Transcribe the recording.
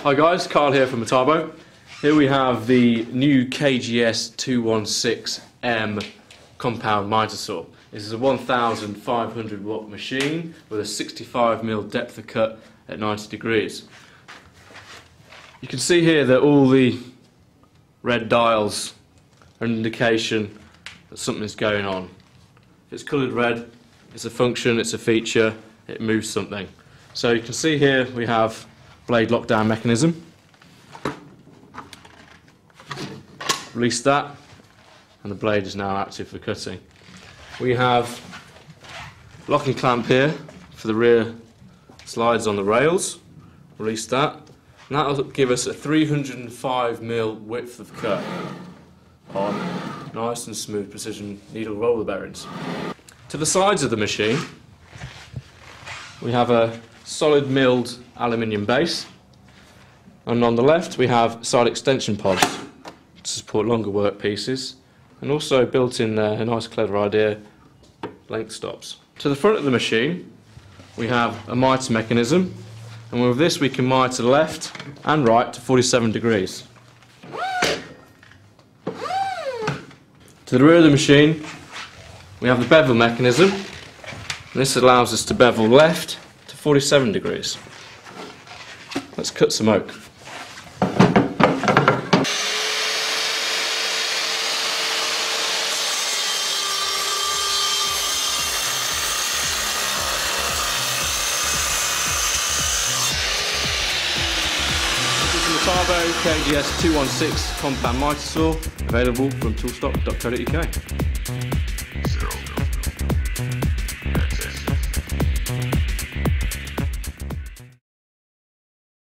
Hi guys, Carl here from Metabo. Here we have the new KGS 216M compound miter saw. This is a 1500 watt machine with a 65mm depth of cut at 90 degrees. You can see here that all the red dials are an indication that something's going on. If it's coloured red, it's a function, it's a feature, it moves something. So you can see here we have blade lockdown mechanism. Release that and the blade is now active for cutting. We have locking clamp here for the rear slides on the rails. Release that and that will give us a 305mm width of cut on nice and smooth precision needle roller bearings. To the sides of the machine we have a solid milled aluminium base, and on the left we have side extension pods to support longer work pieces, and also built in there a nice clever idea, length stops. To the front of the machine we have a miter mechanism, and with this we can miter left and right to 47 degrees. To the rear of the machine we have the bevel mechanism, and this allows us to bevel left to 47 degrees. Let's cut some oak. Metabo KGS 216 compound miter saw, available from toolstock.co.uk.